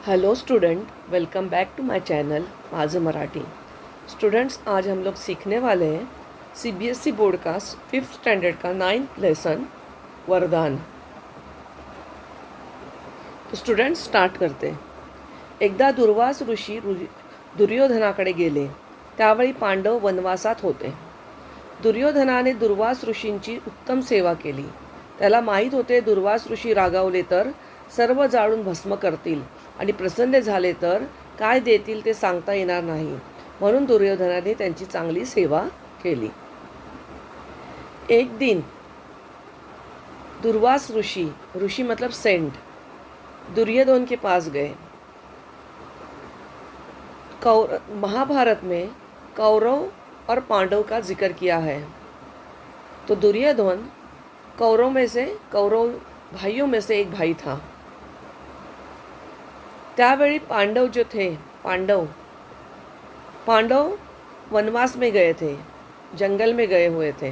Hello student, welcome back to my channel माझं Marathi. Students, आज हम लोग सीखने वाले हैं सीबीएसई बोर्ड का 5th स्टैंडर्ड का 9th लेसन वरदान। तो स्टूडेंट्स स्टार्ट करते हैं। एकदा दुर्वास ऋषी दुर्योधनाकडे गेले। त्यावेळी पांडव वनवासात होते। दुर्योधनाने दुर्वास ऋषींची उत्तम सेवा केली। त्याला माहीत होते दुर्वास ऋषी रागावले तर सर्व जाळून भस्म करतील आणि प्रसन्न झाले तर काय देतील ते सांगता येणार नाही, म्हणून दुर्योधनाने त्यांची चांगली सेवा केली। एक दिन दुर्वास ऋषि ऋषि मतलब सेंट दुर्योधन के पास गए। महाभारत में कौरव और पांडव का जिक्र किया है। तो दुर्योधन कौरव भाइयों में से एक भाई था। त्यावेळी पांडव जो थे पांडव वनवास में गए थे, जंगल में गए हुए थे।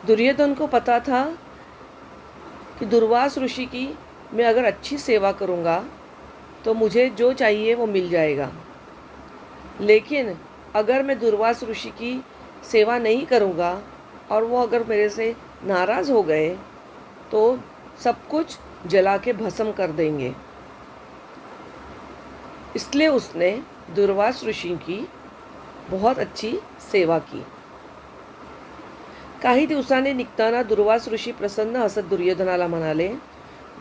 दुर्योधन को पता था कि दुर्वास ऋषि की मैं अगर अच्छी सेवा करूँगा तो मुझे जो चाहिए वो मिल जाएगा, लेकिन अगर मैं दुर्वास ऋषि की सेवा नहीं करूँगा और वो अगर मेरे से नाराज़ हो गए तो सब कुछ जला के भस्म कर देंगे। इसलिए उसने दुर्वास ऋषि की बहुत अच्छी सेवा की। काही दिवसांनी निघताना दुर्वास ऋषी प्रसन्न हसत दुर्योधनाला म्हणाले,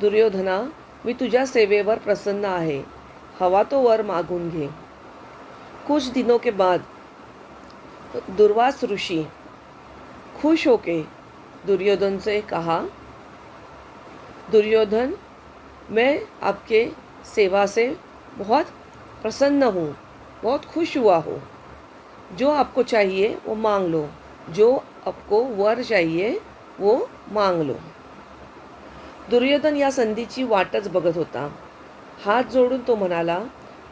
दुर्योधना, मी तुझ्या सेवेवर प्रसन्न आहे, हवा तो वर मागून घे। कुछ दिनों के बाद दुर्वास ऋषि खुश होके दुर्योधन से कहा, दुर्योधन, मैं आपके सेवा से बहुत प्रसन्न हूँ, बहुत खुश हुआ हूँ। जो आपको चाहिए वो मांग लो, जो आपको वर चाहिए वो मांग लो। दुर्योधन या संधीची वाटच बघत होता। हात जोडून तो म्हणाला,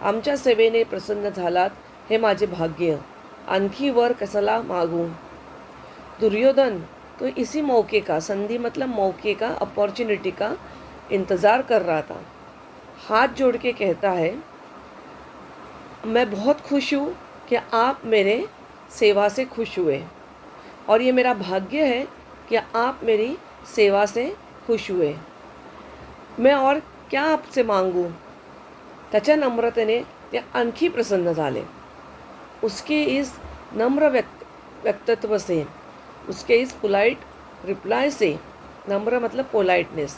आमच्या सेवेने प्रसन्न झालात हे माझे भाग्य, आणखी वर कशाला मागू। दुर्योधन तो इसी मौके का, संधि मतलब मौके का, अपॉर्चुनिटी का इंतज़ार कर रहा था। हाथ जोड़ के कहता है, मैं बहुत खुश हूँ कि आप मेरे सेवा से खुश हुए और ये मेरा भाग्य है कि आप मेरी सेवा से खुश हुए। मैं और क्या आपसे मांगू। त्याच्या नम्रतेने ते आणखी प्रसन्न झाले। उसके इस नम्र व्यक्तित्व से, उसके इस पोलाइट रिप्लाई से, नम्र मतलब पोलाइटनेस,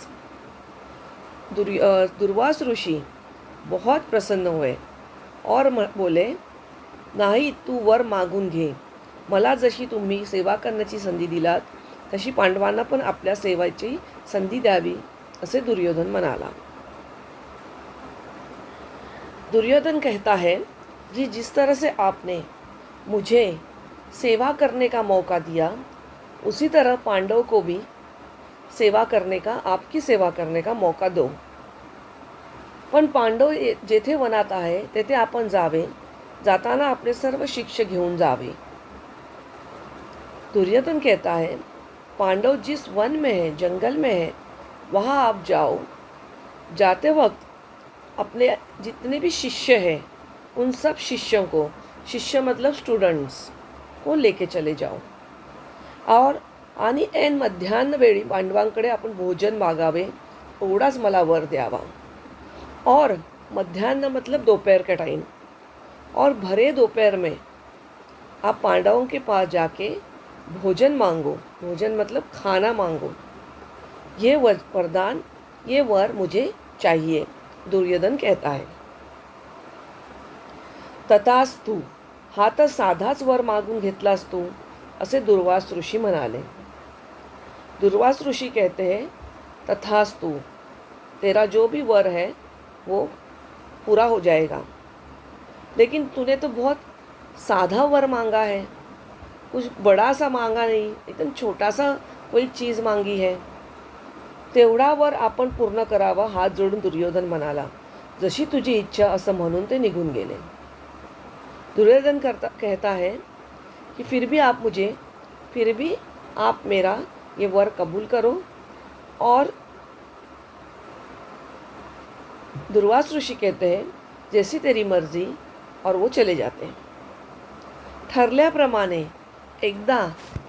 दुर्वास ऋषि बहुत प्रसन्न हुए और बोले, नाही, तू वर मागून घे। मला जशी तुम्ही सेवा करण्याची संधी दिलात तशी पांडवांना पण आपल्या सेवेची संधी द्यावी, असे दुर्योधन म्हणाला। दुर्योधन कहता है कि जिस तरह से आपने मुझे सेवा करने का मौका दिया, उसी तरह पांडव को भी सेवा करने का, आपकी सेवा करने का मौका दो। पण पांडव जेथे वनात आहे तेथे आपण जावे, जाताना आपले सर्व शिष्य घेऊन जावे। दुर्योधन कहता है, पांडव जिस वन में है, जंगल में है, वहाँ आप जाओ। जाते वक्त अपने जितने भी शिष्य हैं उन सब शिष्यों को, शिष्य मतलब स्टूडेंट्स को लेके चले जाओ। और आणि ऐन मध्यान्ह वेळी पांडवांकडे आपण भोजन मागावे, एवढाच मला वर द्यावा। और मध्यान्ह मतलब दोपहर का टाइम, और भरे दोपहर में आप पांडवों के पास जाके भोजन मांगो। भोजन मतलब खाना मांगो। ये वरदान, ये वर मुझे चाहिए, दुर्योधन कहता है। तथास्तु, हा तर साधाच वर मागून घेतलास तू, असे दुर्वास ऋषी म्हणाले। दुर्वास ऋषि कहते हैं, तथास्तु, तेरा जो भी वर है वो पूरा हो जाएगा, लेकिन तूने तो बहुत साधा वर मांगा है, कुछ बड़ा सा मांगा नहीं, एकदम छोटा सा कोई चीज़ मांगी है। तेवढा वर आपण पूर्ण करावा, हात जोडून दुर्योधन म्हणाला। जशी तुझी इच्छा, असं म्हणून ते निघून गेले। दुर्योधन कहता है कि फिर भी आप मेरा ये वर कबूल करो और दुर्वास ऋषी कहते हैं, जैसी तेरी मर्जी, और वो चले जाते हैं. ठरल्याप्रमाणे एकदा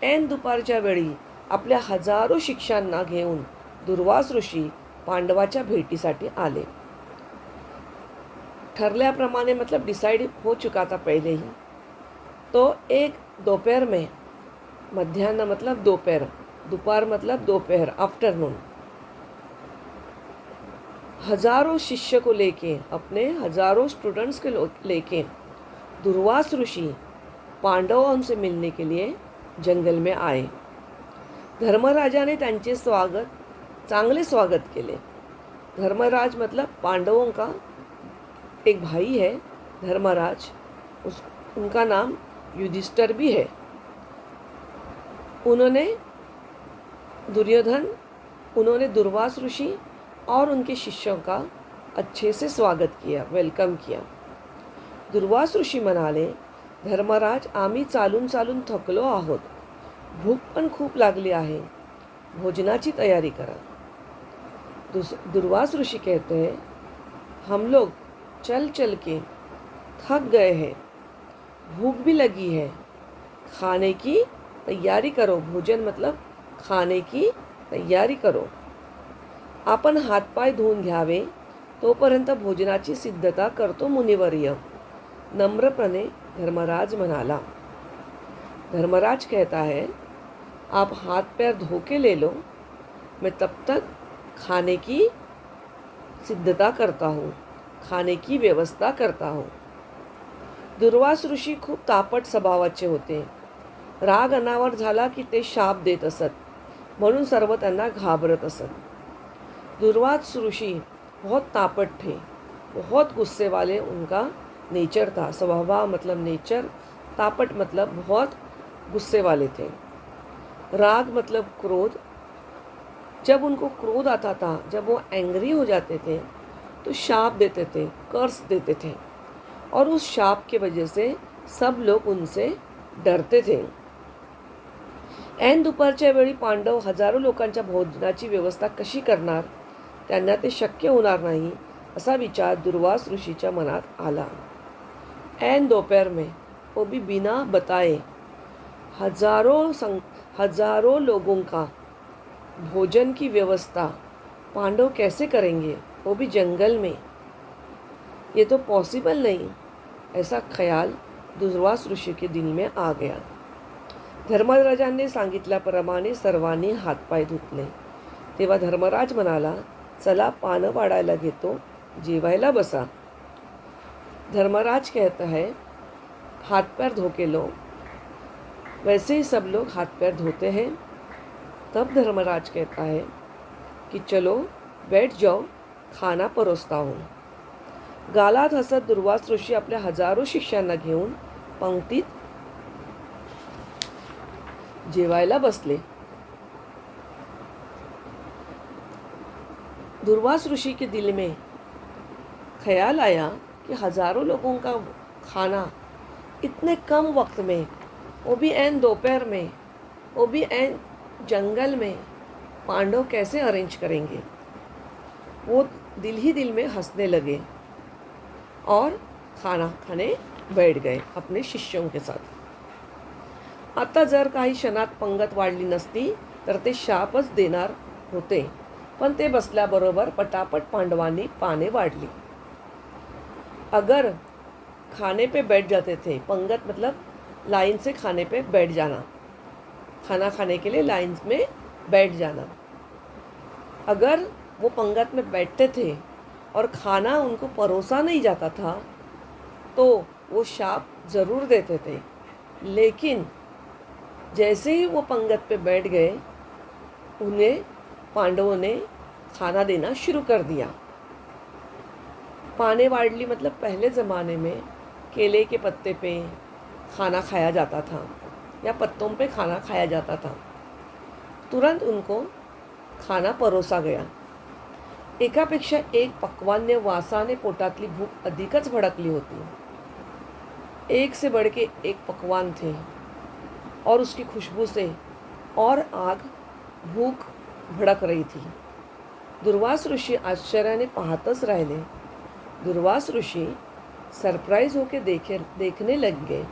ऐन दुपारच्या वेळी आपल्या हजारो शिष्यांना घेऊन दुर्वास ऋषी पांडवाच्या भेटीसाठी आले. ठरल्याप्रमाणे मतलब डिसाइड हो चुका था पहले ही. तो एक दोपहर में, मध्याह्न मतलब दोपहर, दोपहर मतलब दोपहर, आफ्टरनून, हजारों शिष्य को लेके, अपने हजारों स्टूडेंट्स के लेके दुर्वास ऋषि पांडवों से मिलने के लिए जंगल में आए. धर्मराजाने त्यांचे चांगले स्वागत केले. धर्मराज मतलब पांडवों का एक भाई है धर्मराज, उनका नाम युधिष्ठिर भी है. उन्होंने दुर्वास ऋषि और उनके शिष्यों का अच्छे से स्वागत किया, वेलकम किया. दुर्वास ऋषी म्हणाले, धर्मराज, आम्ही चालून चालून थकलो आहोत, भूक पण खूप लागली आहे, भोजनाची तयारी करा. दुर्वास ऋषि कहते हैं, हम लोग चल चल के थक गए हैं, भूख भी लगी है, खाने की तयारी करो. भोजन मतलब खाने की तयारी करो. आपण हातपाय धुवून घ्यावे, तोपर्यंत भोजनाची सिद्धता करतो मुनिवर्य, नम्रपणे धर्मराज म्हणाला. धर्मराज कहता है, आप हाथ पैर धो के ले लो, मैं तब तक खाने की सिद्धता करता हूँ, खाने की व्यवस्था करता हूँ. दुर्वास ऋषी खूप तापट स्वभावाचे होते. राग अनावर झाला की ते शाप देत असत, म्हणून सर्व त्यांना घाबरत असत. दुर्वास ऋषि बहुत तापट थे, बहुत गुस्से वाले उनका नेचर था. स्वभाव मतलब नेचर, तापट मतलब बहुत गुस्से वाले थे. राग मतलब क्रोध. जब उनको क्रोध आता था, जब वो एंग्री हो जाते थे, तो शाप देते थे, कर्स देते थे, और उस शाप के वजह से सब लोग उनसे डरते थे. ऐन दुपारच्या वेळी पांडव हजारो लोकांच्या भोजनाची व्यवस्था कशी करणार, त्यांना ते शक्य होणार नाही, असा विचार दुर्वास ऋषीच्या मनात आला. ऐन दोपहर में, वो भी बिना बताए, हजारों लोगों का भोजन की व्यवस्था पांडव कैसे करेंगे, वो भी जंगल में. ये तो पॉसिबल नहीं, ऐसा ख्याल दुर्वास ऋषि के दिल में आ गया. धर्मराजांनी सांगितल्याप्रमाणे सर्वांनी हातपाय धुतले. तेव्हा धर्मराज म्हणाला, चला पानं वाढायला घेतो, जेवायला बसा. धर्मराज कहता है, हाथ पैर धो के लो. वैसे ही सब लोग हाथ पैर धोते हैं. तब धर्मराज कहता है कि चलो बैठ जाओ, खाना परोसता हूँ. गालात हसत दुर्वास ऋषी आपल्या हजारो शिष्यांना घेऊन पंक्तीत जेवायला बसले. दुर्वास ऋषि के दिल में ख्याल आया कि हजारों लोगों का खाना इतने कम वक्त में, वो भी ऐन दोपहर में, वो भी ऐन जंगल में, पांडव कैसे अरेंज करेंगे. वो दिल ही दिल में हंसने लगे और खाना खाने बैठ गए अपने शिष्यों के साथ. आता जर काही क्षणात पंगत वाढली नसती तर ते शापच देणार होते, पण ते बसल्याबरोबर पटापट पांडवांनी पाने वाढली. अगर खाने पे बैठ जाते थे, पंगत मतलब लाइन से खाने पे बैठ जाना, खाना खाने के लिए लाइन में बैठ जाना. अगर वो पंगत में बैठते थे और खाना उनको परोसा नहीं जाता था, तो वो शाप ज़रूर देते थे. लेकिन जैसे ही वो पंगत पे बैठ गए, उन्हें पांडवों ने खाना देना शुरू कर दिया. पाने वाडली मतलब पहले ज़माने में केले के पत्ते पे खाना खाया जाता था या पत्तों पे खाना खाया जाता था. तुरंत उनको खाना परोसा गया. एकापेक्षा एक पक्वान्य वासाने पोटातली भूक अधिकच भडकली होती. एक से बढ़ के एक पकवान थे और उसकी खुशबू से और आग भूख भड़क रही थी. दुर्वास ऋषी आश्चर्याने पाहतच राहिले. दुर्वास ऋषी सरप्राईज होके देखने लगे.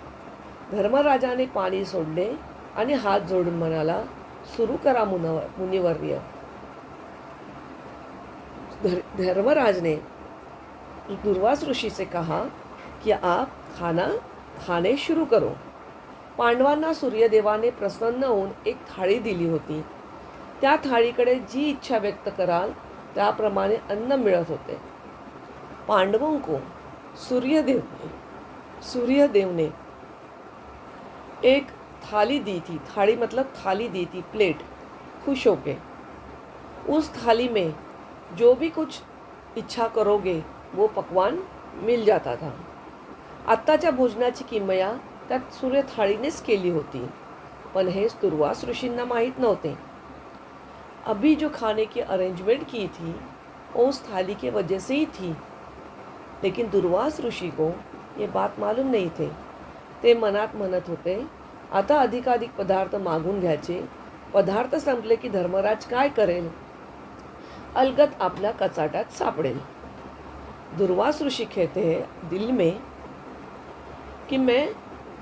धर्मराजाने पाणी सोडले आणि हात जोडून म्हणाला, सुरू करा मुनिवर्य. धर्मराज ने दुर्वास ऋषि से कहा कि आप खाना खाणे शुरू करो. पांडवांना सूर्यदेवाने प्रसन्न होऊन एक थाळी दिली होती. त्या थाळीकडे जी इच्छा व्यक्त कराल त्याप्रमाणे अन्न मिळत होते. पांडवों को सूर्यदेव ने एक थाली दी थी. थाली मतलब थाली दी थी, प्लेट. खुश होके उस थाली में जो भी कुछ इच्छा करोगे वो पकवान मिल जाता था. आत्ताच्या भोजनाची किमया त्यात सूर्य थाळीनेच केली होती. पण हे दुर्वास ऋषींना माहीत नव्हते. अभी जो खाने की अरेंजमेंट की थी उस थाली के वजह से ही थी. लेकिन दुर्वास ऋषि को ये बात मालूम नहीं थे. ते मनात म्हणत होते, आता अधिकाधिक पदार्थ मागून घ्यायचे. पदार्थ संपले की धर्मराज काय करेल? अलगत आपल्या कचाट्यात सापडेल. दुर्वास ऋषि कहते हैं दिल में कि मैं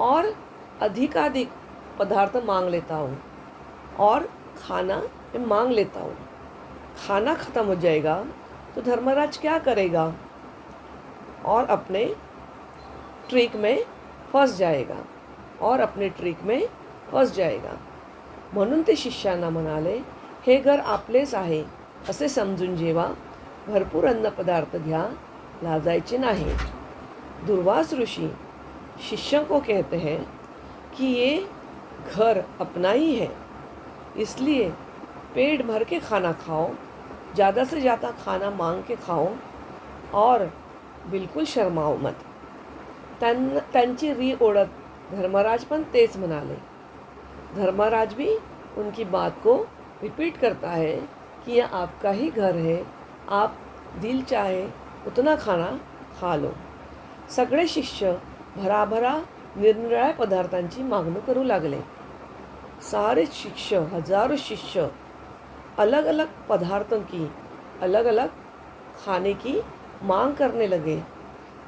और अधिकाधिक पदार्थ मांग लेता हूँ और खाना मैं मांग लेता हूँ. खाना ख़त्म हो जाएगा तो धर्मराज क्या करेगा और अपने ट्रिक में फंस जाएगा. म्हणून ते शिष्यांना म्हणाले, हे घर आपलेच आहे असे समजून जेवा. भरपूर अन्नपदार्थ घ्या, लाजायचे नाही. दुर्वास ऋषि शिष्यों को कहते हैं कि ये घर अपना ही है, इसलिए पेट भर के खाना खाओ, ज़्यादा से ज़्यादा खाना मांग के खाओ और बिल्कुल शर्माओ मत. त्यांची री ओढत धर्मराज पण तेच म्हणाले. धर्मराज भी उनकी बात को रिपीट करता है कि यह आपका ही घर है, आप दिल चाहे उतना खाना खा लो. सगळे शिष्य भराभरा निरनिराळ्या पदार्थांची मागणी करू लागले. सारे शिष्य, हजारों शिष्य अलग अलग पदार्थों की, अलग अलग खाने की मांग करने लगे.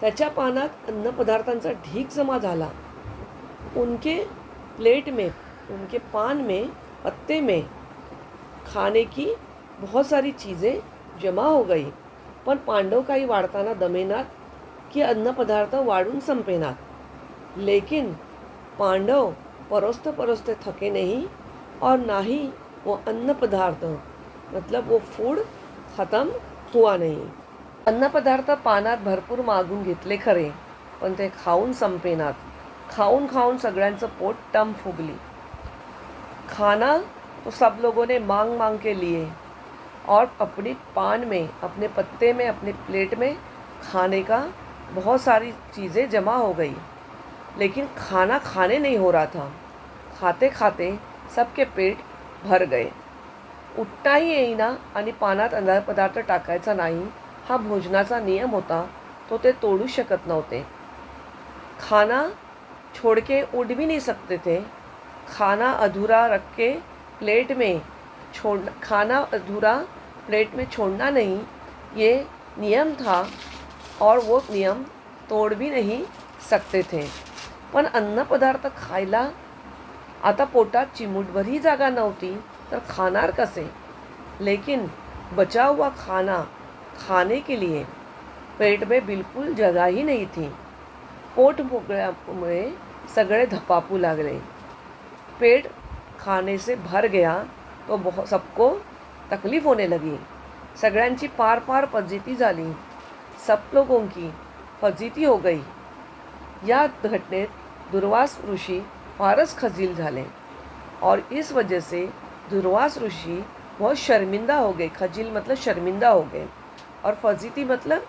त्याच्या पानात अन्न पदार्थांचा ढीक जमा झाला. उनके प्लेट में, उनके पान में, पत्ते में खाने की बहुत सारी चीज़ें जमा हो गई. पण पांडव काही वाढताना दमेनात की अन्न पदार्थ वाढून संपेनात. लेकिन पांडव परोसते थके नहीं और ना ही वो अन्न पदार्थ मतलब वो फूड ख़त्म हुआ नहीं. अन्न पदार्थ पानात भरपूर मागून घेतले खरे, पण ते खाऊन संपेनात. खाऊन सगळ्यांचं पोट टम फुगली. खाना तो सब लोगों ने मांग के लिए और अपनी पान में, अपने पत्ते में, अपने प्लेट में खाने का बहुत सारी चीज़ें जमा हो गई. लेकिन खाना खाने नहीं हो रहा था. खाते खाते सबके पेट भर गए. उठताही येईना आणि पानात अन्न पदार्थ टाकायचा नाही हा भोजनाचा नियम होता, तो ते तोडू शकत नव्हते. खाना छोड़ के उठ भी नहीं सकते थे. खाना अधूरा रख के प्लेट में छोड़ना नहीं, ये नियम था और वो नियम तोड़ भी नहीं सकते थे. पण अन्न पदार्थ खायला आता पोटात चिमूटभरही जागा नव्हती, तर खाणार कसे? लेकिन बचा हुआ खाना खाने के लिए पेट में बिल्कुल जगह ही नहीं थी. पोट फुगल्यामुळे सगळे धपापू लागले. पेट खाने से भर गया तो सबको तकलीफ होने लगी. सगळ्यांची पार फजिती झाली. सब लोगों की फजिती हो गई. या घटनेत दुर्वास ऋषि फारच खजील झाले और इस वजह से दुर्वास ऋषि बहुत शर्मिंदा हो गए. खजील मतलब शर्मिंदा हो गए और फजीती मतलब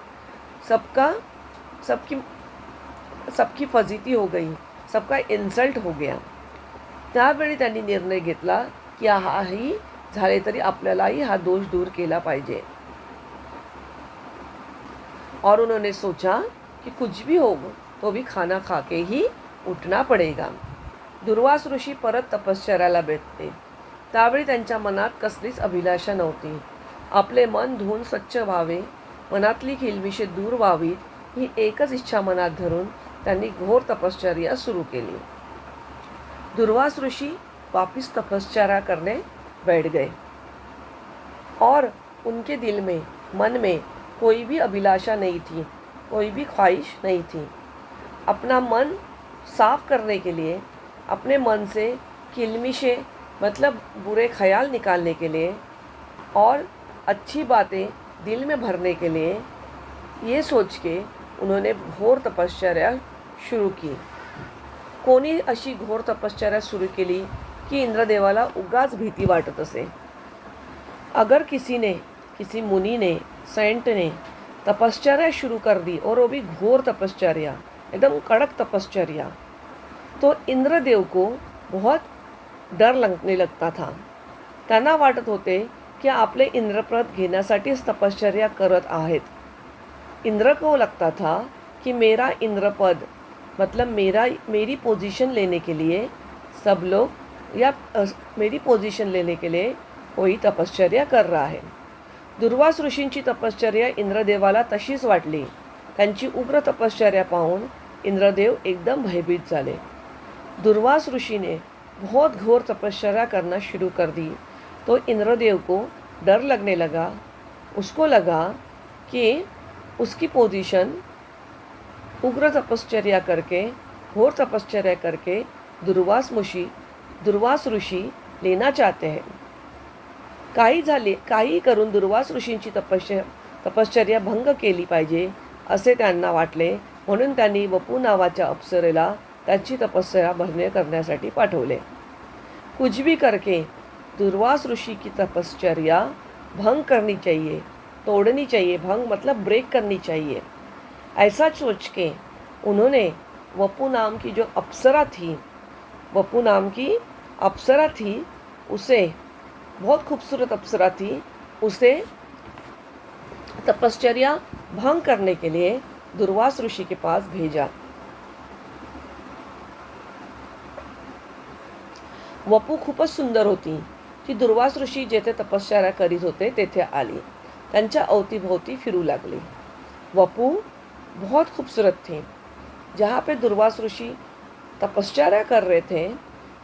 सबकी फजिती हो गई, सबका इन्सल्ट हो गया. त्यावेळी त्यांनी निर्णय घेतला की हाही झाले तरी आपल्यालाही हा दोष दूर केला पाहिजे. और उन्होंने सोचा कि कुछ भी हो तो भी खाना खा के ही उठना पडेगा. दुर्वास ऋषी परत तपश्चर्याला भेटले. त्यावेळी त्यांच्या मनात कसलीच अभिलाषा नव्हती. आपले मन धुवून स्वच्छ व्हावे मनातली किलबिशे दूर व्हावीत ही एकच इच्छा मनात धरून त्यांनी घोर तपश्चर्या सुरू केली. दुर्वास ऋषि वापिस तपश्चर्या करने बैठ गए और उनके दिल में, मन में कोई भी अभिलाषा नहीं थी, कोई भी ख्वाहिश नहीं थी. अपना मन साफ करने के लिए, अपने मन से किलमिशे मतलब बुरे ख्याल निकालने के लिए और अच्छी बातें दिल में भरने के लिए ये सोच के उन्होंने घोर तपश्चर्या सुरू की. कोणी अशी घोर तपश्चर्या सुरू केली की इंद्रदेवाला उगाच भीती वाटत असे. अगर किसी मुनि ने, सेंट ने तपश्चर्या शुरू कर दी और वो भी घोर तपश्चर्या, एकदम कड़क तपश्चर्या, तो इंद्रदेव को बहुत डर लगने लगता था. त्यांना वाटत होते की आपले इंद्रपद घेण्यासाठीच तपश्चर्या करत आहेत. इंद्र को लगता था कि मेरा इंद्रपद मतलब मेरी पोजीशन लेने के लिए सब लोग या मेरी पोजीशन लेने के लिए कोई तपश्चर्या कर रहा है. दुर्वास ऋषींची तपश्चर्या इंद्रदेवाला तशीच वाटली. त्यांची उग्र तपश्चर्या पाहून इंद्रदेव एकदम भयभीत झाले. दुर्वास ऋषि ने बहुत घोर तपश्चर्या करना शुरू कर दी तो इंद्रदेव को डर लगने लगा. उसको लगा कि उसकी पोजीशन उग्र तपश्चर्या करके, घोर तपश्चर्या करके दुर्वास ऋषि लेना चाहते हैं. काही करून दुर्वास ऋषींची तपश्चर्या भंग केली पाहिजे असे त्यांना वाटले. म्हणून त्यांनी वपू नावाच्या अप्सरेला त्यांची तपश्चर्या भंग करण्यासाठी पाठवले. कुछ भी करके दुर्वास ऋषि की तपश्चर्या भंग करनी चाहिए, तोड़नी चाहिए. भंग मतलब ब्रेक करनी चाहिए. ऐसा सोच के उन्होंने वपू नाम की जो अप्सरा थी, उसे, बहुत खूबसूरत अप्सरा थी, उसे तपश्चर्या भंग करने के लिए दुर्वास ऋषि के पास भेजा. वपू खूपच सुंदर होती. ती दुर्वास ऋषी जेथे तपश्चर्या करीत होते तेथे आली. त्यांच्या अवतीभोवती फिरू लागली. वपू बहुत खूबसूरत थी. जहाँ पे दुर्वास ऋषि तपश्चर्या कर रहे थे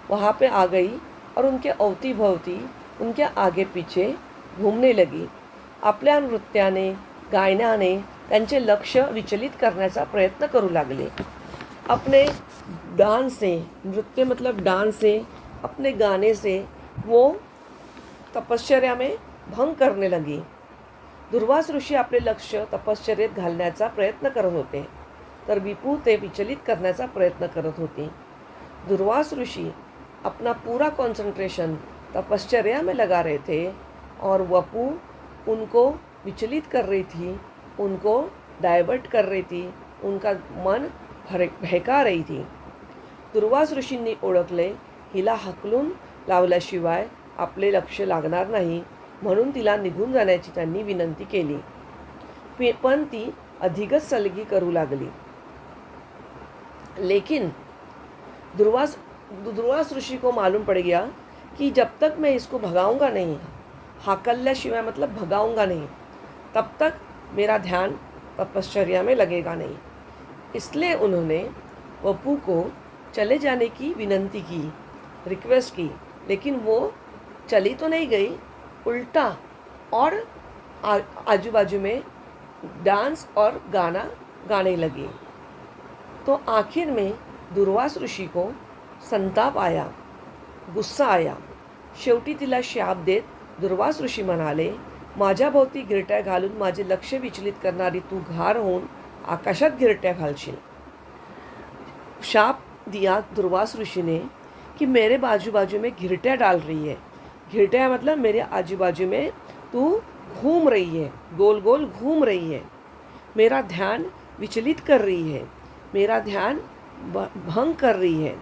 वहाँ पे आ गई और उनके अवतीभोवती, उनके आगे पीछे घूमने लगी. आपल्या नृत्याने, गायनाने त्यांचे लक्ष विचलित करण्याचा प्रयत्न करू लागले. अपने डांस से, नृत्य मतलब डांस से, अपने गाने से वो तपश्चर्या में भंग करने लगी. दुर्वास ऋषी आपले लक्ष तपश्चर्येत घालण्याचा प्रयत्न करत होते तर विपू ते विचलित करण्याचा प्रयत्न करत होती. दुर्वास ऋषि अपना पूरा कंसंट्रेशन तपश्चर्या में लगा रहे थे और वपू उनको विचलित कर रही थी, उनको डायवर्ट कर रही थी, उनका मन बहका रही थी. दुर्वास ऋषींनी ओळखले हिला हाकलून लावल्याशिवाय आपले लक्ष लागणार नाही, म्हणून तिला निघून जाण्याची त्यांनी विनंती केली. पण ती अधिकच सलगी करू लागली. लेकिन दुर्वास ऋषि को मालूम पड़ गया कि जब तक मैं इसको भगाऊंगा नहीं, हाकल्याशिवाय मतलब भगाऊंगा नहीं, तब तक मेरा ध्यान तपश्चर्या में लगेगा नहीं. इसलिए उन्होंने वपू को चले जाने की विनंती की, रिक्वेस्ट की. लेकिन वो चली तो नहीं गई, उल्टा और आजू बाजू में डांस और गाना गाने लगी. तो आखिर में दुर्वास ऋषि को संताप आया, गुस्सा आया. शेवटी तिला शाप देत दुर्वास ऋषी म्हणाले, माझ्या भोवती गिरट्या घालून माझे लक्ष विचलित करणारी तू घार होऊन आकाशात गिरट्या घालशील. शाप दिया दुर्वास ऋषि ने कि मेरे बाजू बाजू में गिरट्या डाल रही है. गिरट्या मतलब मेरे आजू बाजू में तू घूम रही है, गोल गोल घूम रही है, मेरा ध्यान विचलित कर रही है, मेरा ध्यान भंग कर रही है.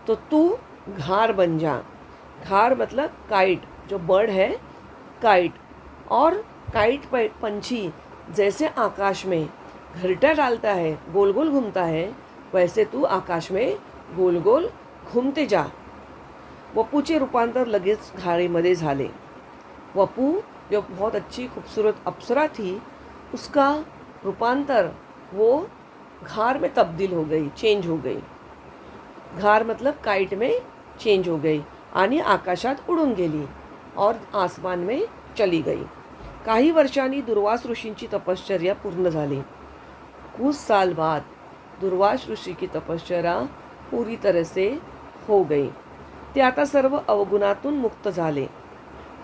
तो तू घार बन जा. घार मतलब काइट, जो बर्ड है काइट. और काइट पंछी जैसे आकाश में घरटा डालता है, गोल गोल घूमता है, वैसे तू आकाश में गोल गोल घूमते जा. वपूचे रूपांतर लगेच घारेमध्ये झाले. वपू जो बहुत अच्छी खूबसूरत अप्सरा थी उसका रूपांतर वो घार में तब्दील हो गई, चेंज हो गई. घार मतलब काइट में चेंज हो गई आणि आकाशात उडून गेली और आसमान में चली गई. काही वर्षांनी दुर्वास ऋषींची तपश्चर्या पूर्ण झाली. कुछ साल बाद दुर्वास ऋषी की तपश्चर्या पूरी तरह से हो गई. ते आता सर्व अवगुणातून मुक्त झाले.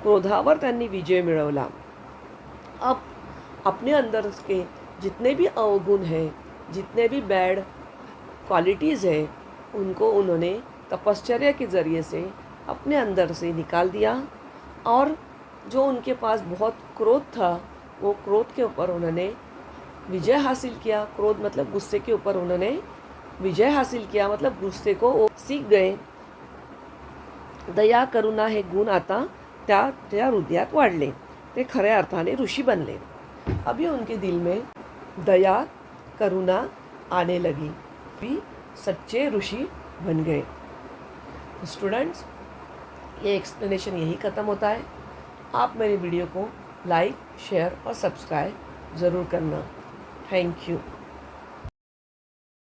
क्रोधावर त्यांनी विजय मिळवला. अब अपने अंदर के जितने भी अवगुण हैं, जितने भी बैड क्वालिटीज़ हैं, उनको उन्होंने तपश्चर्या के ज़रिए से अपने अंदर से निकाल दिया. और जो उनके पास बहुत क्रोध था, वो क्रोध के ऊपर उन्होंने विजय हासिल किया. क्रोध मतलब गुस्से के ऊपर उन्होंने विजय हासिल किया, मतलब गुस्से को वो सीख गए. दया करुणा हे गुण आता त्या हृदयात वाढले. ते खऱ्या अर्थाने ऋषी बनले. अभी उनके दिल में दया करुणा आने लगी, भी सच्चे ऋषि बन गए. स्टूडेंट्स, ये एक्सप्लेनेशन यही ख़त्म होता है. आप मेरे वीडियो को लाइक, शेयर और सब्सक्राइब ज़रूर करना. Thank you.